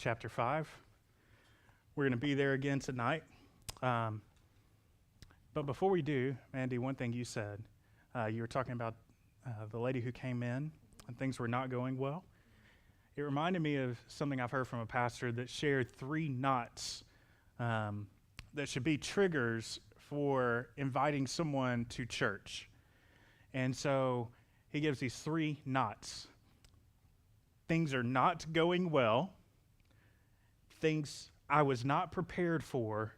chapter 5. We're going to be there again tonight. But before we do, Andy, one thing you said, you were talking about the lady who came in and things were not going well. It reminded me of something I've heard from a pastor that shared 3 knots that should be triggers for inviting someone to church. And so he gives these 3 knots. Things are not going well, things I was not prepared for,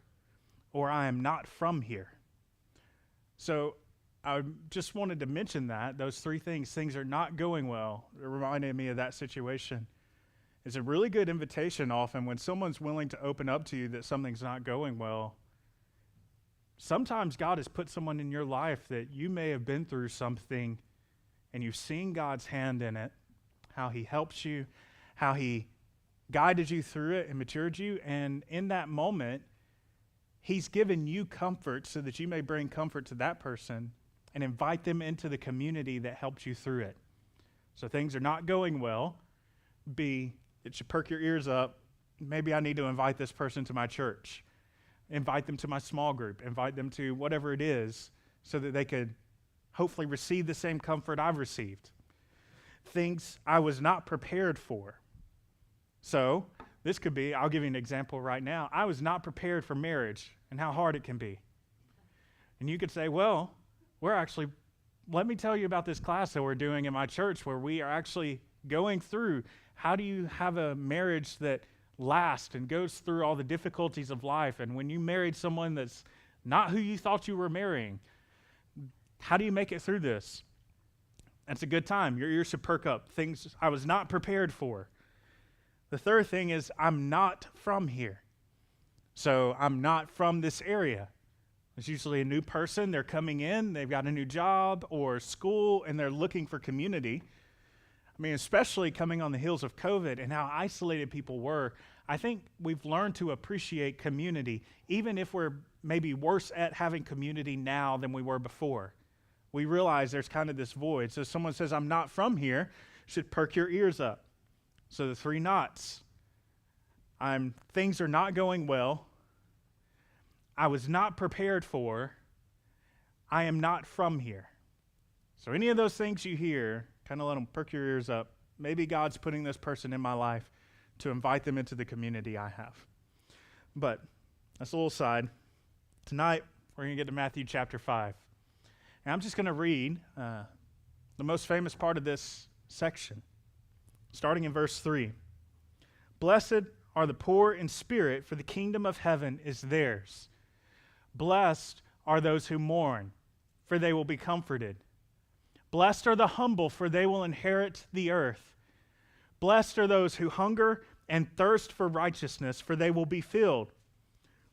or I am not from here. So I just wanted to mention that, those 3 things are not going well. It reminded me of that situation. It's a really good invitation often when someone's willing to open up to you that something's not going well. Sometimes God has put someone in your life that you may have been through something and you've seen God's hand in it, how he helps you, how he guided you through it and matured you. And in that moment, he's given you comfort so that you may bring comfort to that person and invite them into the community that helped you through it. So things are not going well. B, it should perk your ears up. Maybe I need to invite this person to my church. Invite them to my small group. Invite them to whatever it is so that they could hopefully receive the same comfort I've received. Things I was not prepared for. So this could be, I'll give you an example right now. I was not prepared for marriage and how hard it can be. And you could say, well, let me tell you about this class that we're doing in my church where we are actually going through how do you have a marriage that lasts and goes through all the difficulties of life. And when you married someone that's not who you thought you were marrying, how do you make it through this? That's a good time. Your ears should perk up. Things I was not prepared for. The third thing is I'm not from here. So I'm not from this area. It's usually a new person. They're coming in. They've got a new job or school, and they're looking for community. I mean, especially coming on the heels of COVID and how isolated people were, I think we've learned to appreciate community, even if we're maybe worse at having community now than we were before. We realize there's kind of this void. So someone says, I'm not from here, should perk your ears up. So the 3 knots. Things are not going well. I was not prepared for. I am not from here. So any of those things you hear, kind of let them perk your ears up. Maybe God's putting this person in my life to invite them into the community I have. But that's a little side. Tonight, we're going to get to Matthew chapter 5. And I'm just going to read the most famous part of this section, starting in verse 3. Blessed are the poor in spirit, for the kingdom of heaven is theirs. Blessed are those who mourn, for they will be comforted. Blessed are the humble, for they will inherit the earth. Blessed are those who hunger and thirst for righteousness, for they will be filled.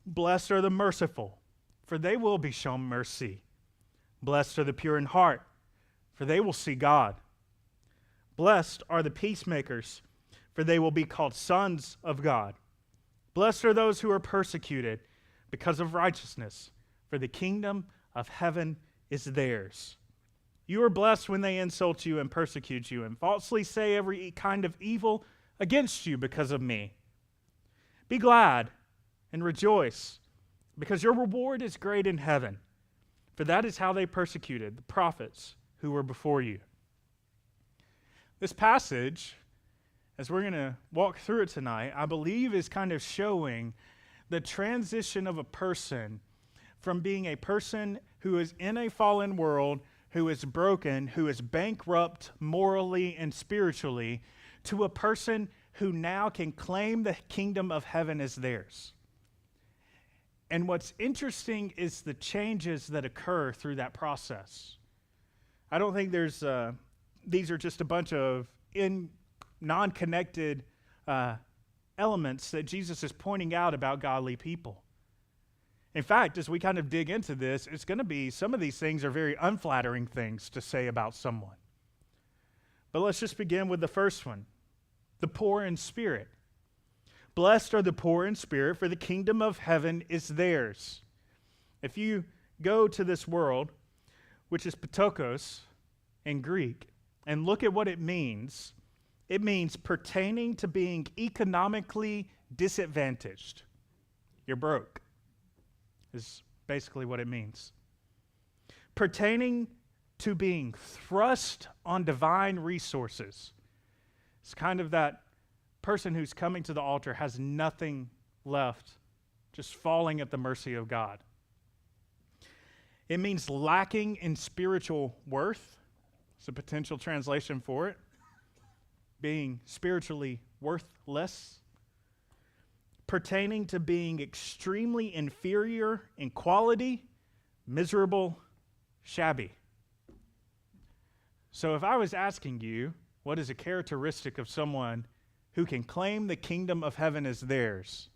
Blessed are the merciful, for they will be shown mercy. Blessed are the pure in heart, for they will see God. Blessed are the peacemakers, for they will be called sons of God. Blessed are those who are persecuted because of righteousness, for the kingdom of heaven is theirs. You are blessed when they insult you and persecute you and falsely say every kind of evil against you because of me. Be glad and rejoice, because your reward is great in heaven. For that is how they persecuted the prophets who were before you. This passage, as we're going to walk through it tonight, I believe is kind of showing the transition of a person from being a person who is in a fallen world, who is broken, who is bankrupt morally and spiritually, to a person who now can claim the kingdom of heaven as theirs. And what's interesting is the changes that occur through that process. I don't think these are just a bunch of non-connected elements that Jesus is pointing out about godly people. In fact, as we kind of dig into this, it's going to be some of these things are very unflattering things to say about someone. But let's just begin with the first one, the poor in spirit. Blessed are the poor in spirit, for the kingdom of heaven is theirs. If you go to this world, which is patokos in Greek, and look at what it means, It means pertaining to being economically disadvantaged. You're broke, is basically what it means. Pertaining to being thrust on divine resources. It's kind of that person who's coming to the altar has nothing left, just falling at the mercy of God. It means lacking in spiritual worth. It's a potential translation for it. Being spiritually worthless. Pertaining to being extremely inferior in quality, miserable, shabby. So if I was asking you, what is a characteristic of someone who can claim the kingdom of heaven as theirs,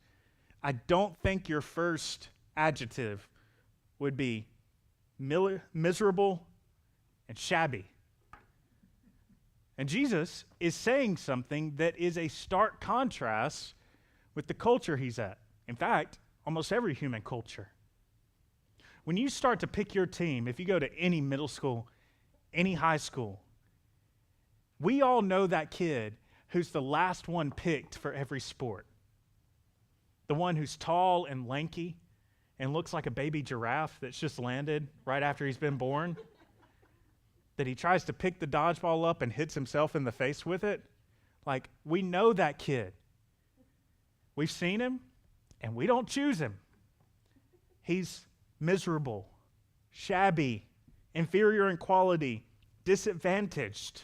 I don't think your first adjective would be miserable and shabby. And Jesus is saying something that is a stark contrast with the culture he's at. In fact, almost every human culture. When you start to pick your team, if you go to any middle school, any high school, we all know that kid who's the last one picked for every sport. The one who's tall and lanky and looks like a baby giraffe that's just landed right after he's been born, that he tries to pick the dodgeball up and hits himself in the face with it. Like, we know that kid. We've seen him, and we don't choose him. He's miserable, shabby, inferior in quality, disadvantaged.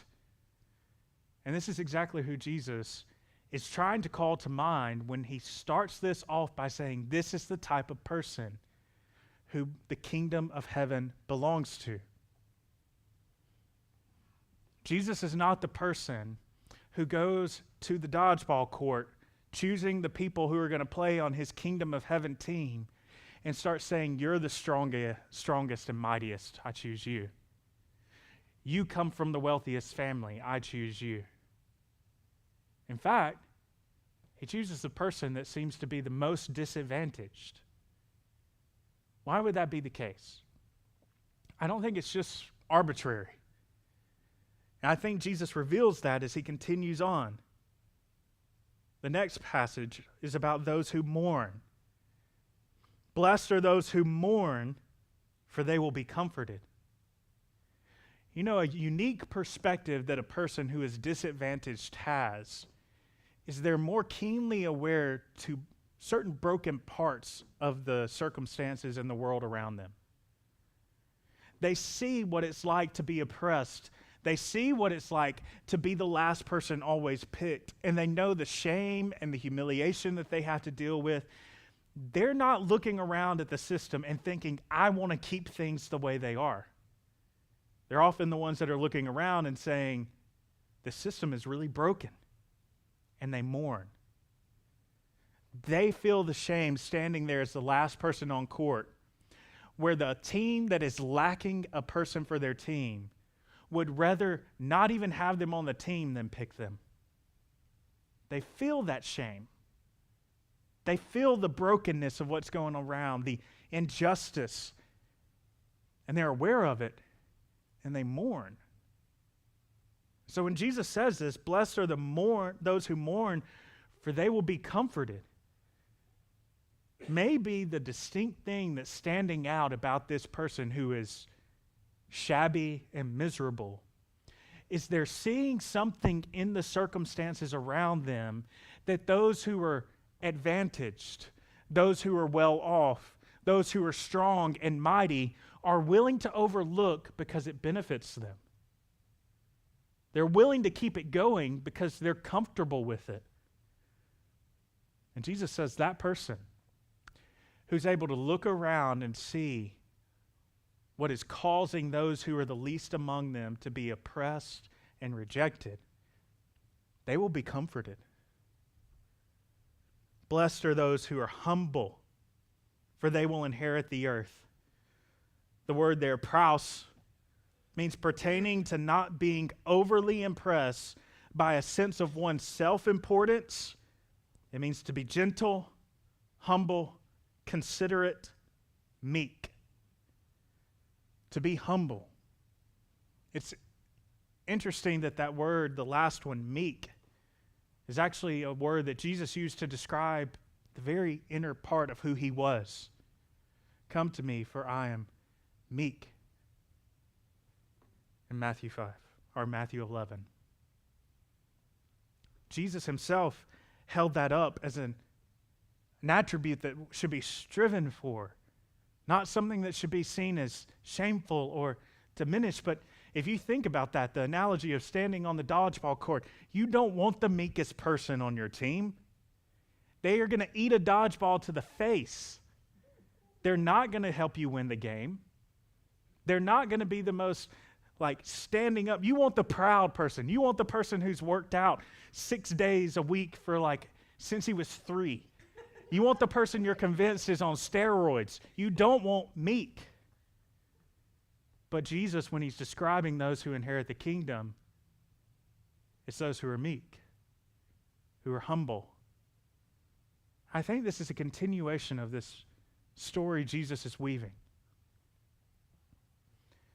And this is exactly who Jesus is trying to call to mind when he starts this off by saying, this is the type of person who the kingdom of heaven belongs to. Jesus is not the person who goes to the dodgeball court choosing the people who are going to play on his kingdom of heaven team and start saying, you're the strongest and mightiest, I choose you. You come from the wealthiest family, I choose you. In fact, he chooses the person that seems to be the most disadvantaged. Why would that be the case? I don't think it's just arbitrary. And I think Jesus reveals that as he continues on. The next passage is about those who mourn. Blessed are those who mourn, for they will be comforted. You know, a unique perspective that a person who is disadvantaged has is they're more keenly aware to certain broken parts of the circumstances in the world around them. They see what it's like to be oppressed. They see what it's like to be the last person always picked, and they know the shame and the humiliation that they have to deal with. They're not looking around at the system and thinking, I want to keep things the way they are. They're often the ones that are looking around and saying, the system is really broken, and they mourn. They feel the shame standing there as the last person on court, where the team that is lacking a person for their team would rather not even have them on the team than pick them. They feel that shame. They feel the brokenness of what's going around, the injustice, and they're aware of it, and they mourn. So when Jesus says this, blessed are those who mourn, for they will be comforted. Maybe the distinct thing that's standing out about this person who is shabby and miserable is they're seeing something in the circumstances around them that those who are advantaged, those who are well off, those who are strong and mighty are willing to overlook because it benefits them. They're willing to keep it going because they're comfortable with it. And Jesus says that person who's able to look around and see what is causing those who are the least among them to be oppressed and rejected, they will be comforted. Blessed are those who are humble, for they will inherit the earth. The word there, praus, means pertaining to not being overly impressed by a sense of one's self-importance. It means to be gentle, humble, considerate, meek. To be humble. It's interesting that word, the last one, meek, is actually a word that Jesus used to describe the very inner part of who he was. Come to me, for I am meek. In Matthew 5, or Matthew 11. Jesus himself held that up as an attribute that should be striven for, not something that should be seen as shameful or diminished. But if you think about that, the analogy of standing on the dodgeball court, you don't want the meekest person on your team. They are going to eat a dodgeball to the face. They're not going to help you win the game. They're not going to be the most standing up. You want the proud person. You want the person who's worked out 6 days a week for since he was 3. You want the person you're convinced is on steroids. You don't want meek. But Jesus, when he's describing those who inherit the kingdom, it's those who are meek, who are humble. I think this is a continuation of this story Jesus is weaving.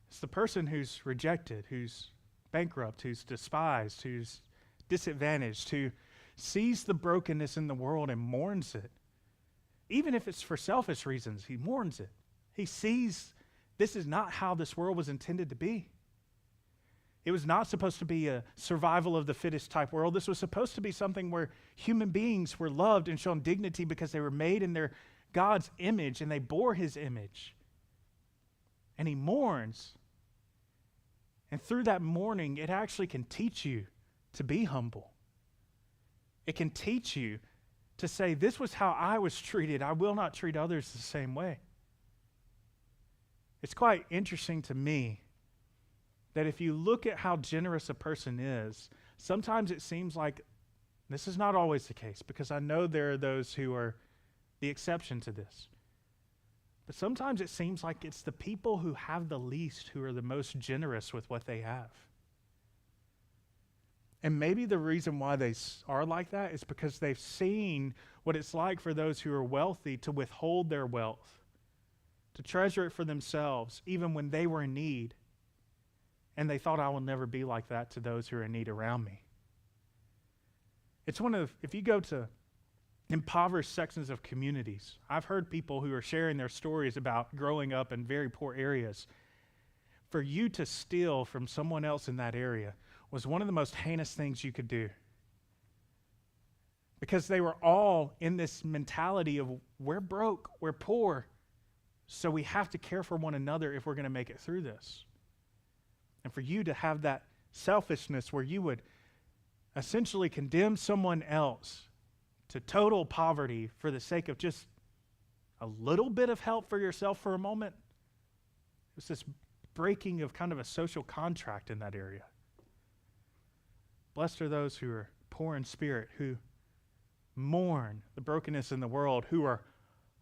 It's the person who's rejected, who's bankrupt, who's despised, who's disadvantaged, who sees the brokenness in the world and mourns it. Even if it's for selfish reasons, he mourns it. He sees this is not how this world was intended to be. It was not supposed to be a survival of the fittest type world. This was supposed to be something where human beings were loved and shown dignity because they were made in their God's image and they bore his image. And he mourns. And through that mourning, it actually can teach you to be humble. It can teach you to say, this was how I was treated. I will not treat others the same way. It's quite interesting to me that if you look at how generous a person is, sometimes it seems like this is not always the case, because I know there are those who are the exception to this. But sometimes it seems like it's the people who have the least who are the most generous with what they have. And maybe the reason why they are like that is because they've seen what it's like for those who are wealthy to withhold their wealth, to treasure it for themselves, even when they were in need. And they thought, I will never be like that to those who are in need around me. It's if you go to impoverished sections of communities, I've heard people who are sharing their stories about growing up in very poor areas. For you to steal from someone else in that area was one of the most heinous things you could do. Because they were all in this mentality of, we're broke, we're poor, so we have to care for one another if we're going to make it through this. And for you to have that selfishness where you would essentially condemn someone else to total poverty for the sake of just a little bit of help for yourself for a moment, it was this breaking of kind of a social contract in that area. Blessed are those who are poor in spirit, who mourn the brokenness in the world, who are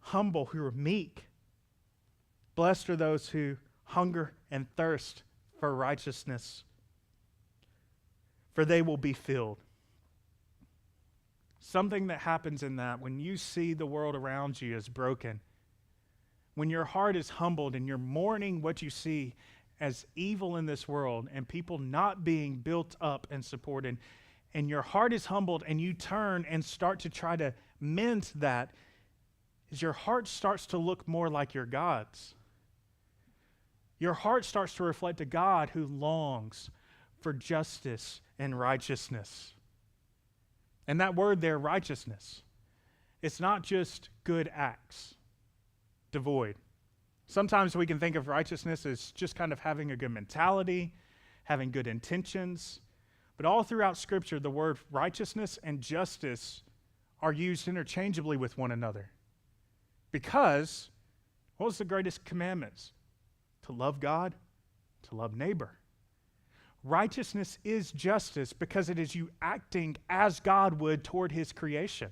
humble, who are meek. Blessed are those who hunger and thirst for righteousness, for they will be filled. Something that happens in that, when you see the world around you as broken, when your heart is humbled and you're mourning what you see as evil in this world and people not being built up and supported, and your heart is humbled and you turn and start to try to mend that, is your heart starts to look more like your God's. Your heart starts to reflect a God who longs for justice and righteousness. And that word there, righteousness, it's not just good acts, devoid. Sometimes we can think of righteousness as just kind of having a good mentality, having good intentions. But all throughout Scripture, the word righteousness and justice are used interchangeably with one another. Because what was the greatest commandments? To love God, to love neighbor. Righteousness is justice because it is you acting as God would toward his creation.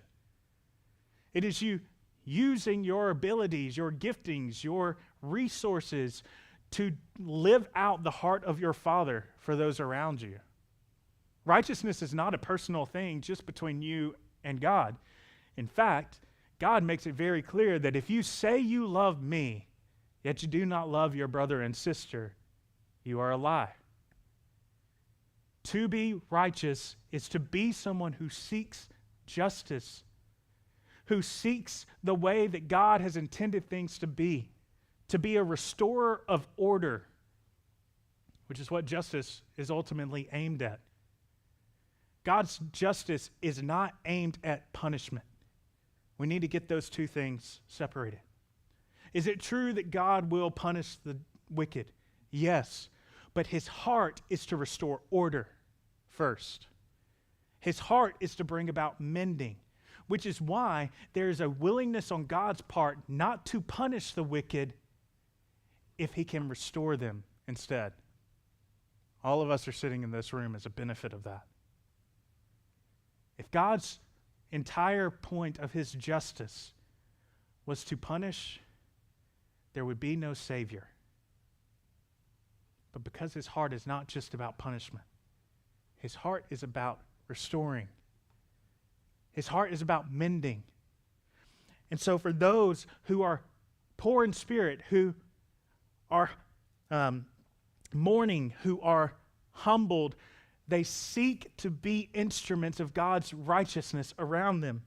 It is you using your abilities, your giftings, your resources to live out the heart of your Father for those around you. Righteousness is not a personal thing just between you and God. In fact, God makes it very clear that if you say you love me, yet you do not love your brother and sister, you are a lie. To be righteous is to be someone who seeks justice, who seeks the way that God has intended things to be a restorer of order, which is what justice is ultimately aimed at. God's justice is not aimed at punishment. We need to get those two things separated. Is it true that God will punish the wicked? Yes, but his heart is to restore order first. His heart is to bring about mending, which is why there is a willingness on God's part not to punish the wicked if he can restore them instead. All of us are sitting in this room as a benefit of that. If God's entire point of his justice was to punish, there would be no Savior. But because his heart is not just about punishment, his heart is about restoring. His heart is about mending. And so for those who are poor in spirit, who are mourning, who are humbled, they seek to be instruments of God's righteousness around them.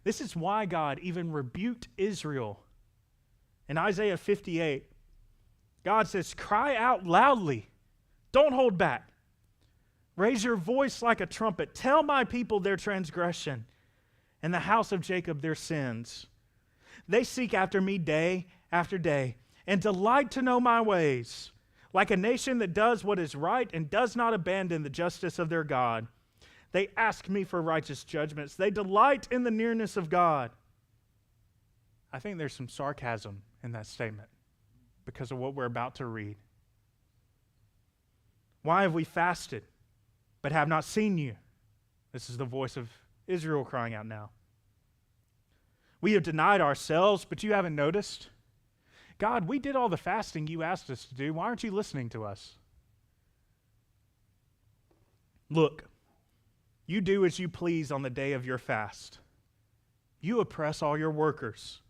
This is why God even rebuked Israel. In Isaiah 58, God says, "Cry out loudly. Don't hold back. Raise your voice like a trumpet. Tell my people their transgression and the house of Jacob their sins. They seek after me day after day and delight to know my ways. Like a nation that does what is right and does not abandon the justice of their God. They ask me for righteous judgments. They delight in the nearness of God." I think there's some sarcasm in that statement because of what we're about to read. "Why have we fasted, but have not seen you?" This is the voice of Israel crying out now. "We have denied ourselves, but you haven't noticed. God, we did all the fasting you asked us to do. Why aren't you listening to us? Look, you do as you please on the day of your fast. You oppress all your workers.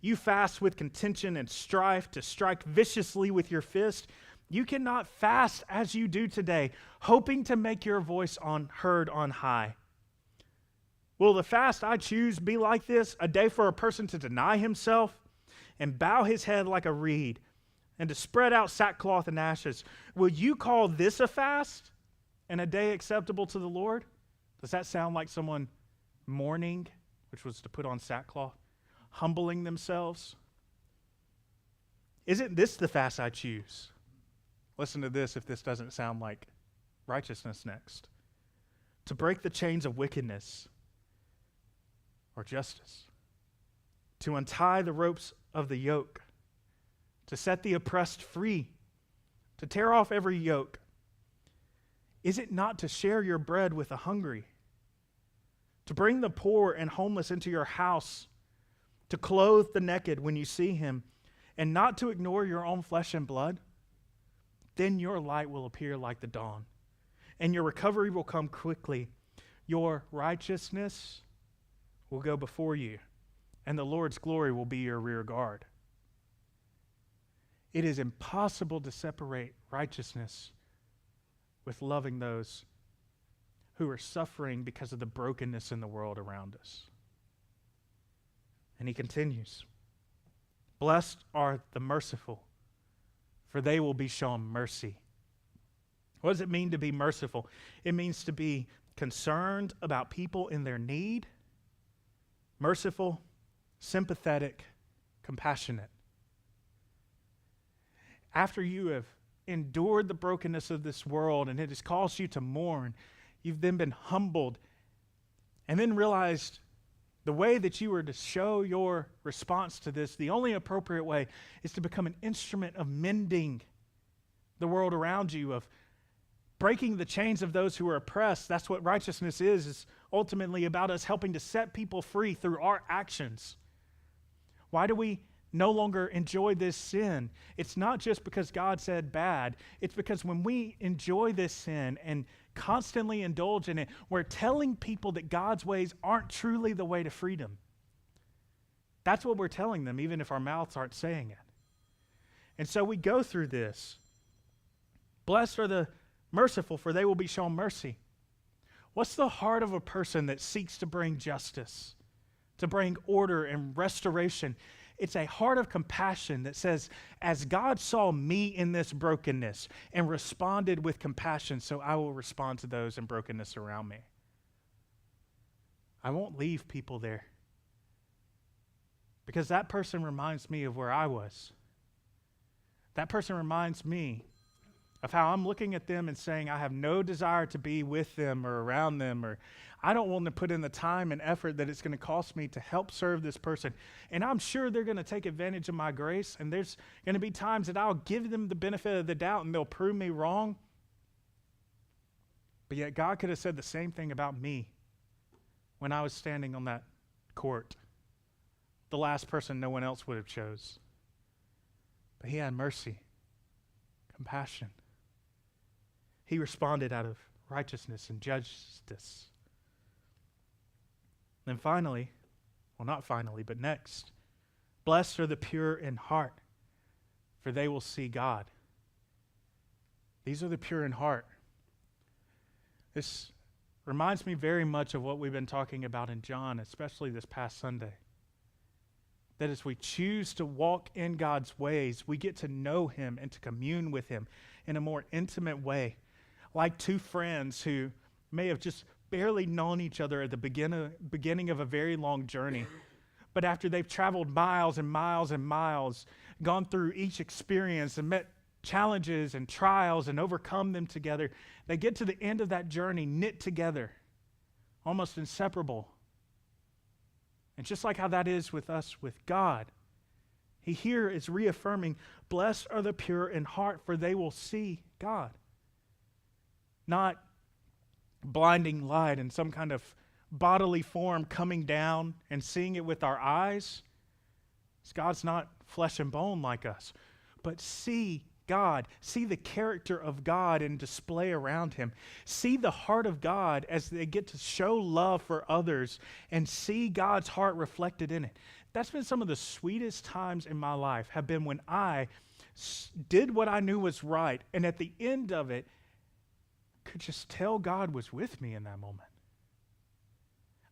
You fast with contention and strife to strike viciously with your fist. You cannot fast as you do today, hoping to make your voice heard on high. Will the fast I choose be like this, a day for a person to deny himself and bow his head like a reed, and to spread out sackcloth and ashes? Will you call this a fast and a day acceptable to the Lord?" Does that sound like someone mourning, which was to put on sackcloth, humbling themselves? "Isn't this the fast I choose?" Listen to this if this doesn't sound like righteousness next. "To break the chains of wickedness," or justice. "To untie the ropes of the yoke, to set the oppressed free, to tear off every yoke. Is it not to share your bread with the hungry, to bring the poor and homeless into your house, to clothe the naked when you see him, and not to ignore your own flesh and blood? Then your light will appear like the dawn, and your recovery will come quickly. Your righteousness will go before you, and the Lord's glory will be your rear guard." It is impossible to separate righteousness with loving those who are suffering because of the brokenness in the world around us. And he continues, "Blessed are the merciful, for they will be shown mercy." What does it mean to be merciful? It means to be concerned about people in their need, merciful, sympathetic, compassionate. After you have endured the brokenness of this world and it has caused you to mourn, you've then been humbled and then realized the way that you were to show your response to this, the only appropriate way, is to become an instrument of mending the world around you, of breaking the chains of those who are oppressed. That's what righteousness is ultimately about us helping to set people free through our actions. Why do we no longer enjoy this sin? It's not just because God said bad. It's because when we enjoy this sin and constantly indulge in it, we're telling people that God's ways aren't truly the way to freedom. That's what we're telling them, even if our mouths aren't saying it. And so we go through this. Blessed are the Merciful, for they will be shown mercy. What's the heart of a person that seeks to bring justice, to bring order and restoration? It's a heart of compassion that says, as God saw me in this brokenness and responded with compassion, so I will respond to those in brokenness around me. I won't leave people there, because that person reminds me of where I was. That person reminds me of how I'm looking at them and saying, I have no desire to be with them or around them, or I don't want to put in the time and effort that it's going to cost me to help serve this person. And I'm sure they're going to take advantage of my grace, and there's going to be times that I'll give them the benefit of the doubt and they'll prove me wrong. But yet God could have said the same thing about me when I was standing on that court, the last person no one else would have chose. But he had mercy, compassion. He responded out of righteousness and justice. Then finally, well, not finally, but next, blessed are the pure in heart, for they will see God. These are the pure in heart. This reminds me very much of what we've been talking about in John, especially this past Sunday. That as we choose to walk in God's ways, we get to know him and to commune with him in a more intimate way. Like two friends who may have just barely known each other at the beginning of a very long journey. But after they've traveled miles and miles and miles, gone through each experience and met challenges and trials and overcome them together, they get to the end of that journey knit together, almost inseparable. And just like how that is with us, with God, he here is reaffirming, blessed are the pure in heart, for they will see God. Not blinding light in some kind of bodily form coming down and seeing it with our eyes. God's not flesh and bone like us, but see God, see the character of God in display around him. See the heart of God as they get to show love for others and see God's heart reflected in it. That's been some of the sweetest times in my life, have been when I did what I knew was right, and at the end of it, could just tell God was with me in that moment.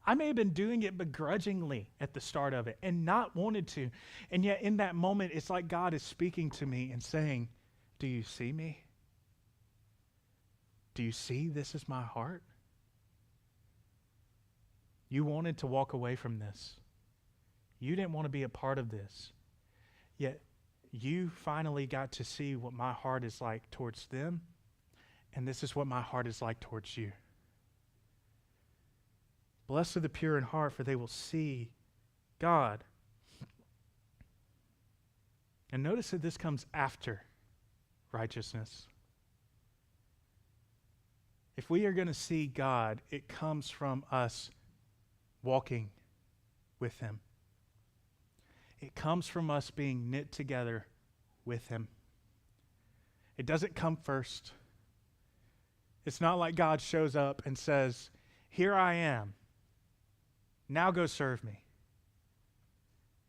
I may have been doing it begrudgingly at the start of it and not wanted to, and yet in that moment, it's like God is speaking to me and saying, do you see me? Do you see this is my heart? You wanted to walk away from this. You didn't want to be a part of this. Yet you finally got to see what my heart is like towards them, and this is what my heart is like towards you. Blessed are the pure in heart, for they will see God. And notice that this comes after righteousness. If we are going to see God, it comes from us walking with him. It comes from us being knit together with him. It doesn't come first. It's not like God shows up and says, here I am. Now go serve me.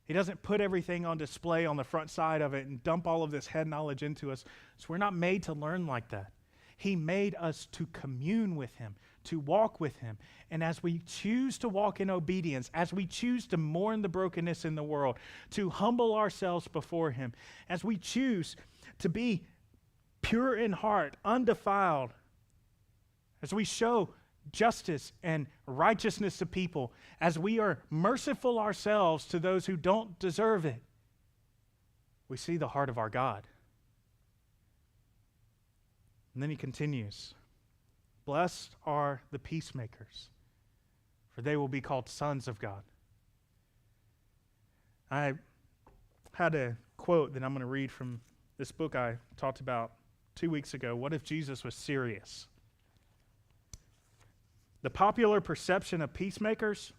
He doesn't put everything on display on the front side of it and dump all of this head knowledge into us. So we're not made to learn like that. He made us to commune with him, to walk with him. And as we choose to walk in obedience, as we choose to mourn the brokenness in the world, to humble ourselves before him, as we choose to be pure in heart, undefiled, as we show justice and righteousness to people, as we are merciful ourselves to those who don't deserve it, we see the heart of our God. And then he continues, blessed are the peacemakers, for they will be called sons of God. I had a quote that I'm going to read from this book I talked about 2 weeks ago, What If Jesus Was Serious? The popular perception of peacemakers,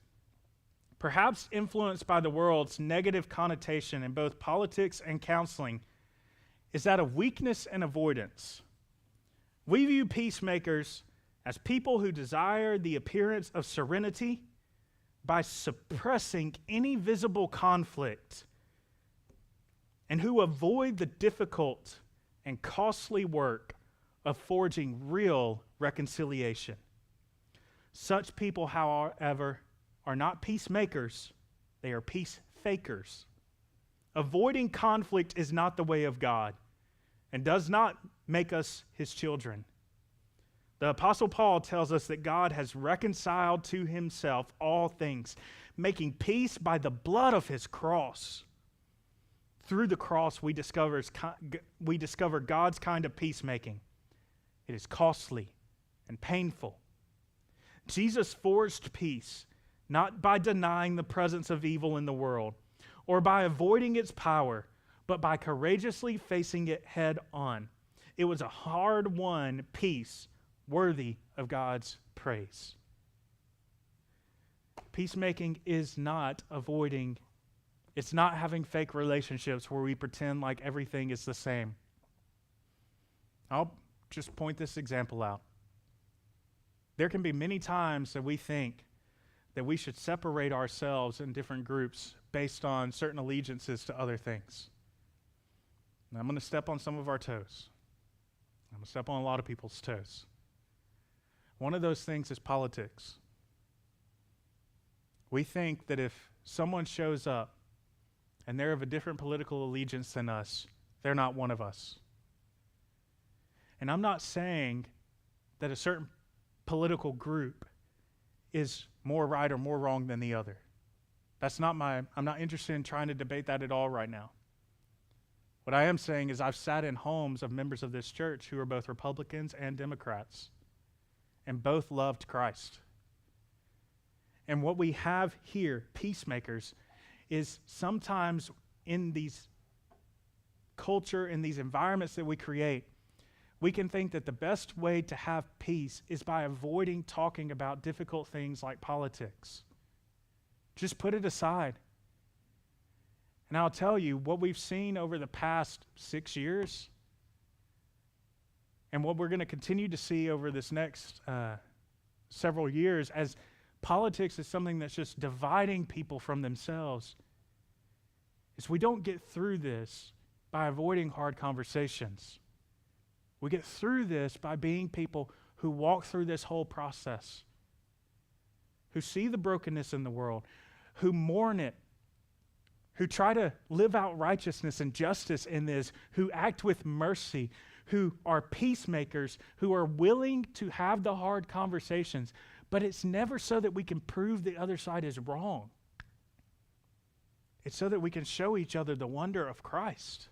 perhaps influenced by the world's negative connotation in both politics and counseling, is that of weakness and avoidance. We view peacemakers as people who desire the appearance of serenity by suppressing any visible conflict and who avoid the difficult and costly work of forging real reconciliation. Such people, however, are not peacemakers, they are peace fakers. Avoiding conflict is not the way of God and does not make us his children. The Apostle Paul tells us that God has reconciled to himself all things, making peace by the blood of his cross. Through the cross, we discover God's kind of peacemaking. It is costly and painful. Jesus forged peace, not by denying the presence of evil in the world or by avoiding its power, but by courageously facing it head on. It was a hard-won peace worthy of God's praise. Peacemaking is not avoiding, it's not having fake relationships where we pretend like everything is the same. I'll just point this example out. There can be many times that we think that we should separate ourselves in different groups based on certain allegiances to other things. And I'm going to step on some of our toes. I'm going to step on a lot of people's toes. One of those things is politics. We think that if someone shows up and they're of a different political allegiance than us, they're not one of us. And I'm not saying that a certain political group is more right or more wrong than the other. I'm not interested in trying to debate that at all right now. What I am saying is I've sat in homes of members of this church who are both Republicans and Democrats, and both loved Christ. And what we have here, peacemakers, is sometimes in these culture, in these environments that we create, we can think that the best way to have peace is by avoiding talking about difficult things like politics. Just put it aside. And I'll tell you, what we've seen over the past 6 years, and what we're going to continue to see over this next several years, as politics is something that's just dividing people from themselves, is we don't get through this by avoiding hard conversations. We get through this by being people who walk through this whole process, who see the brokenness in the world, who mourn it, who try to live out righteousness and justice in this, who act with mercy, who are peacemakers, who are willing to have the hard conversations. But it's never so that we can prove the other side is wrong. It's so that we can show each other the wonder of Christ.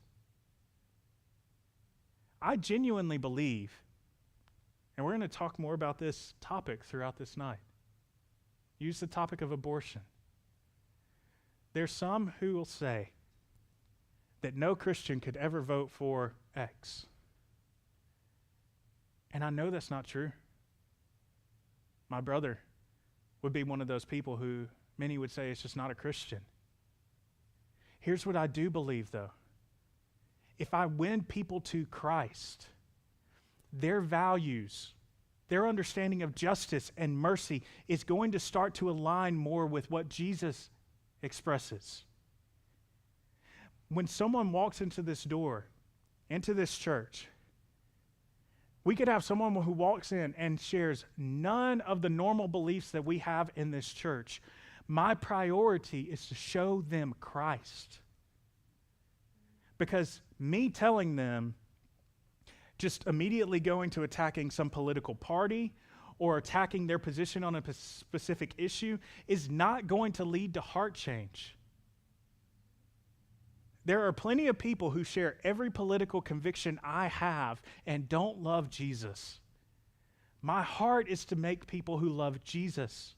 I genuinely believe, and we're going to talk more about this topic throughout this night. Use the topic of abortion. There's some who will say that no Christian could ever vote for X. And I know that's not true. My brother would be one of those people who many would say is just not a Christian. Here's what I do believe, though. If I win people to Christ, their values, their understanding of justice and mercy is going to start to align more with what Jesus expresses. When someone walks into this door, into this church, we could have someone who walks in and shares none of the normal beliefs that we have in this church. My priority is to show them Christ. Because me telling them, just immediately going to attacking some political party or attacking their position on a specific issue is not going to lead to heart change. There are plenty of people who share every political conviction I have and don't love Jesus. My heart is to make people who love Jesus.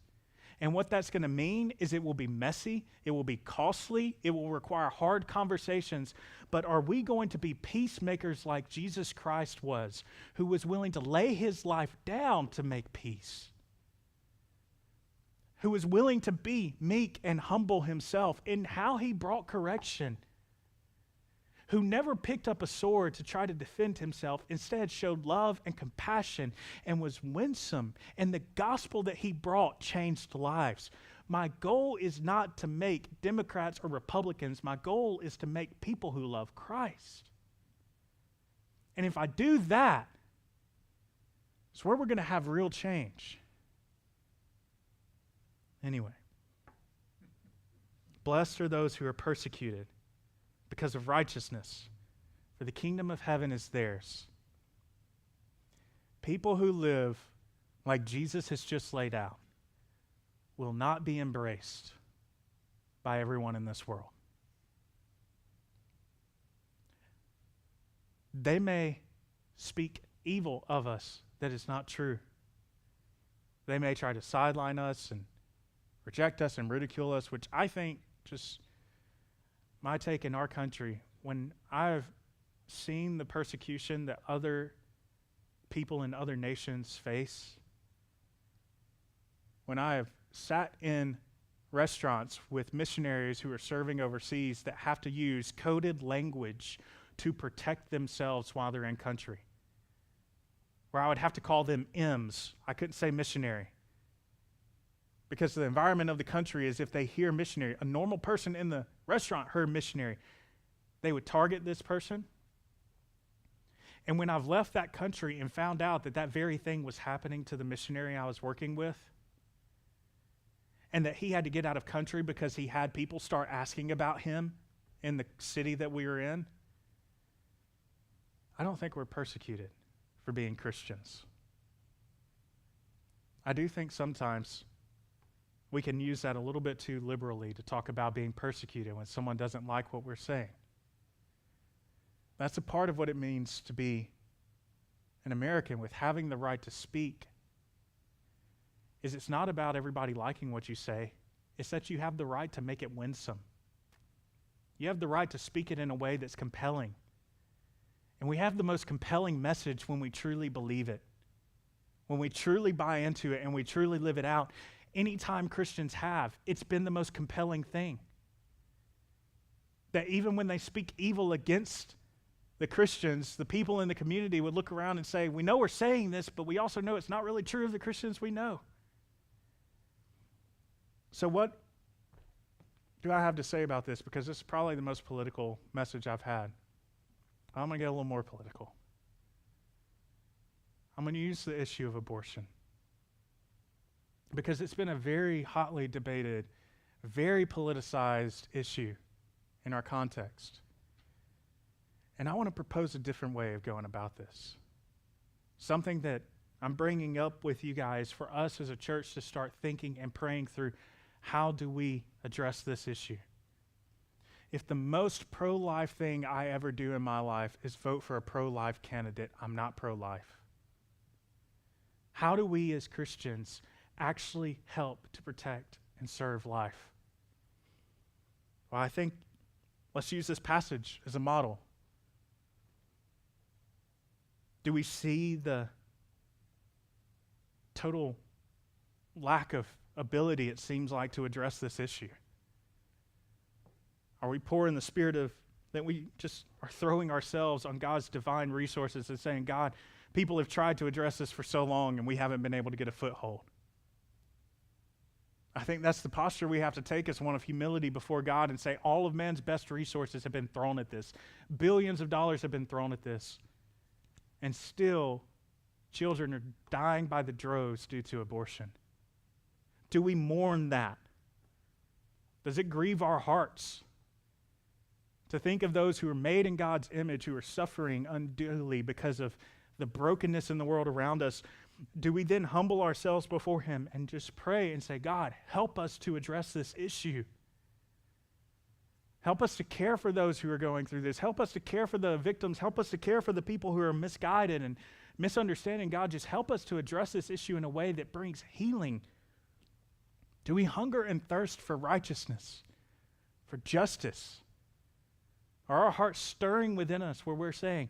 And what that's going to mean is it will be messy, it will be costly, it will require hard conversations. But are we going to be peacemakers like Jesus Christ was, who was willing to lay his life down to make peace? Who was willing to be meek and humble himself in how he brought correction? Who never picked up a sword to try to defend himself, instead showed love and compassion and was winsome, and the gospel that he brought changed lives. My goal is not to make Democrats or Republicans. My goal is to make people who love Christ. And if I do that, It's where we're going to have real change. Anyway, blessed are those who are persecuted because of righteousness, for the kingdom of heaven is theirs. People who live like Jesus has just laid out will not be embraced by everyone in this world. They may speak evil of us that is not true. They may try to sideline us and reject us and ridicule us, which I think, just my take in our country, when I've seen the persecution that other people in other nations face, when I have sat in restaurants with missionaries who are serving overseas that have to use coded language to protect themselves while they're in country, where I would have to call them M's. I couldn't say missionary. Because the environment of the country is, if they hear missionary, a normal person in the restaurant heard missionary, they would target this person. And when I've left that country and found out that that very thing was happening to the missionary I was working with, and that he had to get out of country because he had people start asking about him in the city that we were in, I don't think we're persecuted for being Christians. I do think sometimes we can use that a little bit too liberally to talk about being persecuted when someone doesn't like what we're saying. That's a part of what it means to be an American with having the right to speak. Is it's not about everybody liking what you say. It's that you have the right to make it winsome. You have the right to speak it in a way that's compelling. And we have the most compelling message when we truly believe it, when we truly buy into it and we truly live it out. Anytime Christians have, it's been the most compelling thing. That even when they speak evil against the Christians, the people in the community would look around and say, we know we're saying this, but we also know it's not really true of the Christians we know. So what do I have to say about this? Because this is probably the most political message I've had. I'm going to get a little more political. I'm going to use the issue of abortion, because it's been a very hotly debated, very politicized issue in our context. And I want to propose a different way of going about this. Something that I'm bringing up with you guys for us as a church to start thinking and praying through. How do we address this issue? If the most pro-life thing I ever do in my life is vote for a pro-life candidate, I'm not pro-life. How do we as Christians actually help to protect and serve life? Well, I think let's use this passage as a model. Do we see the total lack of ability, it seems like, to address this issue? Are we poor in the spirit of that we just are throwing ourselves on God's divine resources and saying, God, people have tried to address this for so long and we haven't been able to get a foothold? I think that's the posture we have to take, as one of humility before God, and say all of man's best resources have been thrown at this. Billions of dollars have been thrown at this. And still, children are dying by the droves due to abortion. Do we mourn that? Does it grieve our hearts to think of those who are made in God's image, who are suffering unduly because of the brokenness in the world around us? Do we then humble ourselves before Him and just pray and say, God, help us to address this issue? Help us to care for those who are going through this. Help us to care for the victims. Help us to care for the people who are misguided and misunderstanding. God, just help us to address this issue in a way that brings healing. Do we hunger and thirst for righteousness, for justice? Are our hearts stirring within us where we're saying,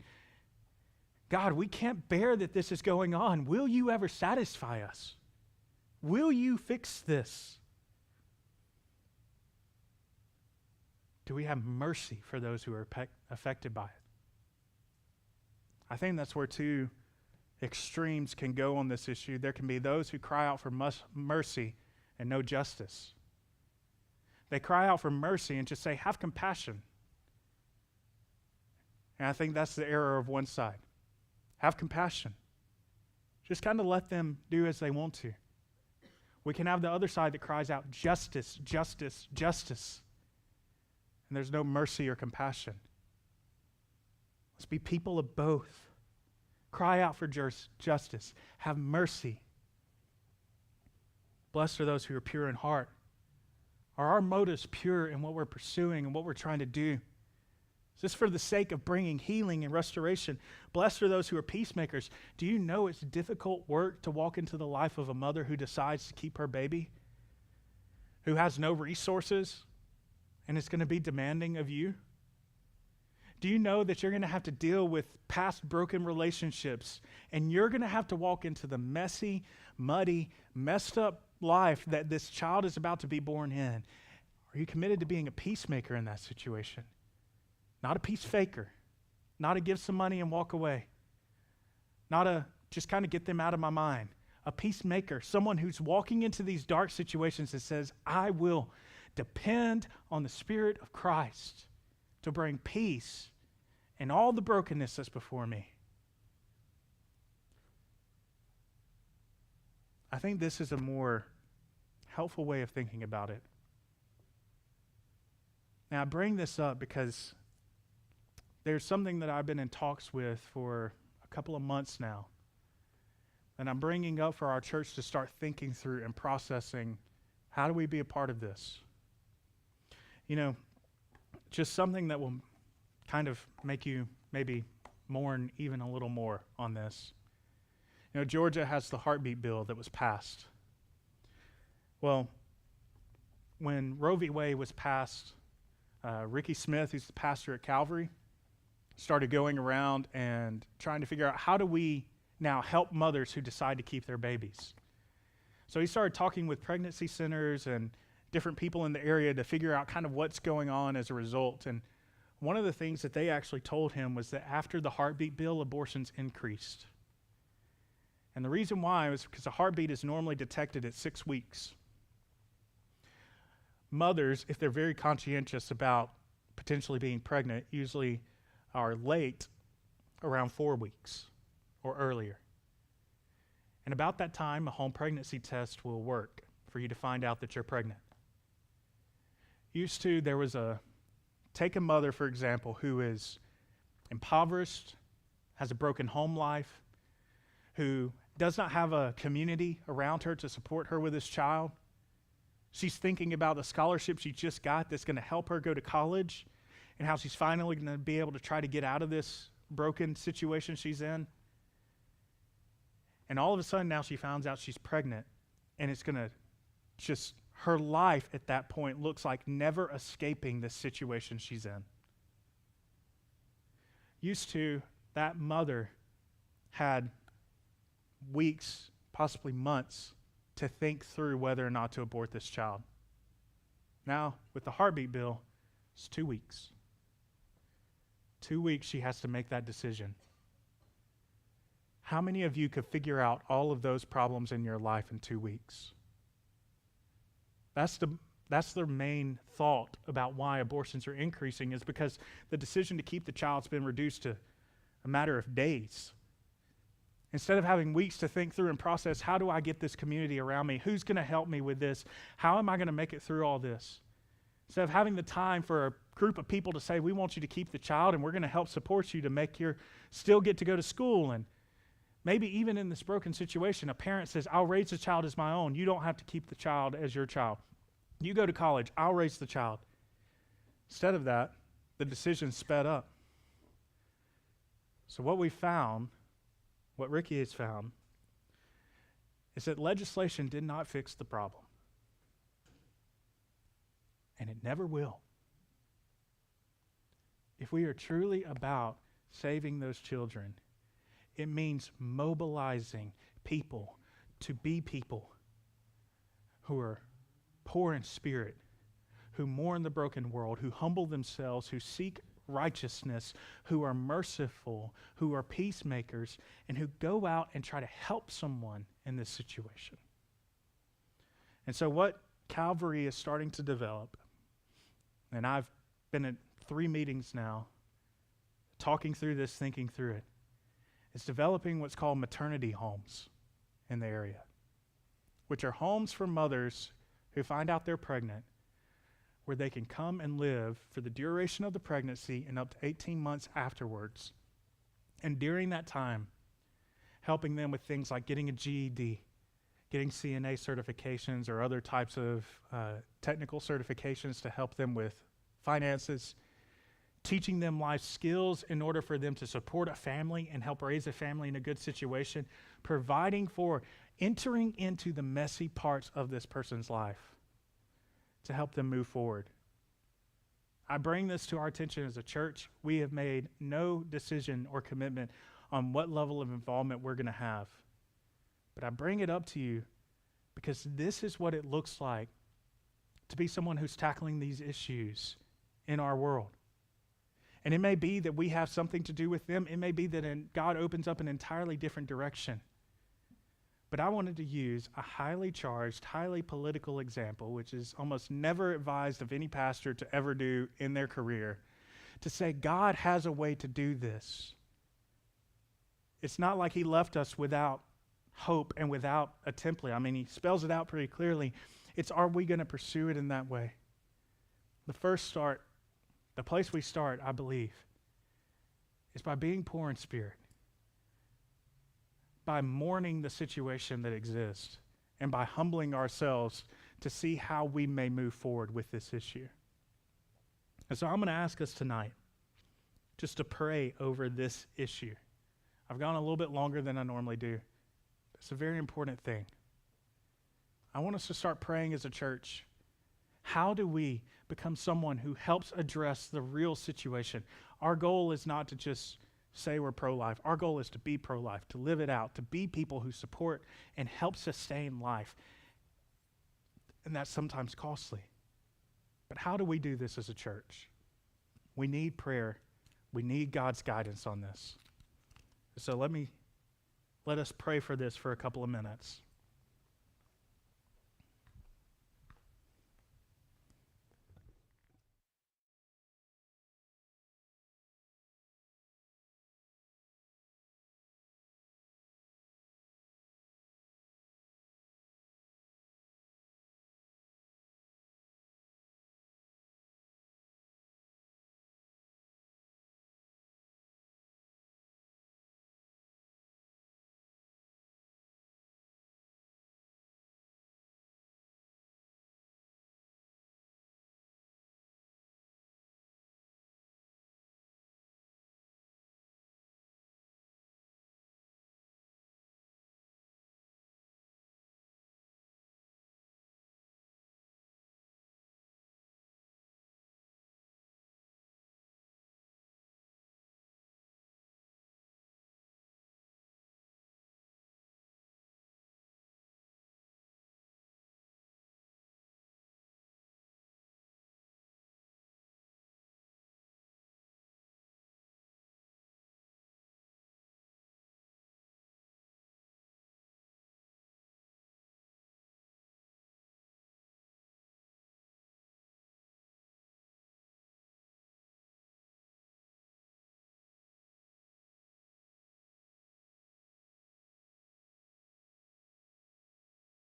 God, we can't bear that this is going on. Will you ever satisfy us? Will you fix this? Do we have mercy for those who are affected by it? I think that's where two extremes can go on this issue. There can be those who cry out for mercy and no justice. They cry out for mercy and just say, have compassion. And I think that's the error of one side. Have compassion. Just kind of let them do as they want to. We can have the other side that cries out, justice, justice, justice. And there's no mercy or compassion. Let's be people of both. Cry out for justice. Have mercy. Blessed are those who are pure in heart. Are our motives pure in what we're pursuing and what we're trying to do? Is this for the sake of bringing healing and restoration? Blessed are those who are peacemakers. Do you know it's difficult work to walk into the life of a mother who decides to keep her baby, who has no resources, and is going to be demanding of you? Do you know that you're going to have to deal with past broken relationships, and you're going to have to walk into the messy, muddy, messed up life that this child is about to be born in? Are you committed to being a peacemaker in that situation? Not a peace faker, not a give some money and walk away, not a just kind of get them out of my mind. A peacemaker, someone who's walking into these dark situations that says, I will depend on the Spirit of Christ to bring peace in all the brokenness that's before me. I think this is a more helpful way of thinking about it. Now, I bring this up because there's something that I've been in talks with for a couple of months now, and I'm bringing up for our church to start thinking through and processing, how do we be a part of this? You know, just something that will kind of make you maybe mourn even a little more on this. You know, Georgia has the heartbeat bill that was passed. Well, when Roe v. Wade was passed, Ricky Smith, who's the pastor at Calvary, started going around and trying to figure out, how do we now help mothers who decide to keep their babies? So he started talking with pregnancy centers and different people in the area to figure out kind of what's going on as a result. And one of the things that they actually told him was that after the heartbeat bill, abortions increased. And the reason why was because a heartbeat is normally detected at 6 weeks. Mothers, if they're very conscientious about potentially being pregnant, usually are late around 4 weeks or earlier. And about that time, a home pregnancy test will work for you to find out that you're pregnant. There was take a mother, for example, who is impoverished, has a broken home life, who does not have a community around her to support her with this child. She's thinking about the scholarship she just got that's going to help her go to college, and how she's finally going to be able to try to get out of this broken situation she's in. And all of a sudden now she finds out she's pregnant, and it's going to just, her life at that point looks like never escaping this situation she's in. Used to, that mother had weeks, possibly months, to think through whether or not to abort this child. Now, with the heartbeat bill, it's 2 weeks. 2 weeks she has to make that decision. How many of you could figure out all of those problems in your life in 2 weeks? That's the main thought about why abortions are increasing, is because the decision to keep the child's been reduced to a matter of days. Instead of having weeks to think through and process, how do I get this community around me? Who's going to help me with this? How am I going to make it through all this? Instead of having the time for a group of people to say, we want you to keep the child and we're going to help support you to make your still get to go to school. And maybe even in this broken situation, a parent says, I'll raise the child as my own. You don't have to keep the child as your child. You go to college, I'll raise the child. Instead of that, the decision sped up. So what Ricky has found, is that legislation did not fix the problem. And it never will. If we are truly about saving those children, it means mobilizing people to be people who are poor in spirit, who mourn the broken world, who humble themselves, who seek righteousness, who are merciful, who are peacemakers, and who go out and try to help someone in this situation. And so what Calvary is starting to develop, and I've been at 3 meetings now, talking through this, thinking through it, is developing what's called maternity homes. in the area, which are homes for mothers who find out they're pregnant, where they can come and live for the duration of the pregnancy and up to 18 months afterwards. And during that time, helping them with things like getting a GED, getting CNA certifications or other types of technical certifications to help them with finances, teaching them life skills in order for them to support a family and help raise a family in a good situation, providing for entering into the messy parts of this person's life to help them move forward. I bring this to our attention as a church. We have made no decision or commitment on what level of involvement we're going to have. But I bring it up to you because this is what it looks like to be someone who's tackling these issues in our world. And it may be that we have something to do with them. It may be that God opens up an entirely different direction. But I wanted to use a highly charged, highly political example, which is almost never advised of any pastor to ever do in their career, to say God has a way to do this. It's not like he left us without hope and without a template. I mean, he spells it out pretty clearly. It's, are we going to pursue it in that way? The place we start, I believe, is by being poor in spirit, by mourning the situation that exists, and by humbling ourselves to see how we may move forward with this issue. And so I'm going to ask us tonight just to pray over this issue. I've gone a little bit longer than I normally do. It's a very important thing. I want us to start praying as a church. How do we become someone who helps address the real situation? Our goal is not to just say we're pro-life. Our goal is to be pro-life, to live it out, to be people who support and help sustain life. And that's sometimes costly. But how do we do this as a church? We need prayer. We need God's guidance on this. So let us pray for this for a couple of minutes.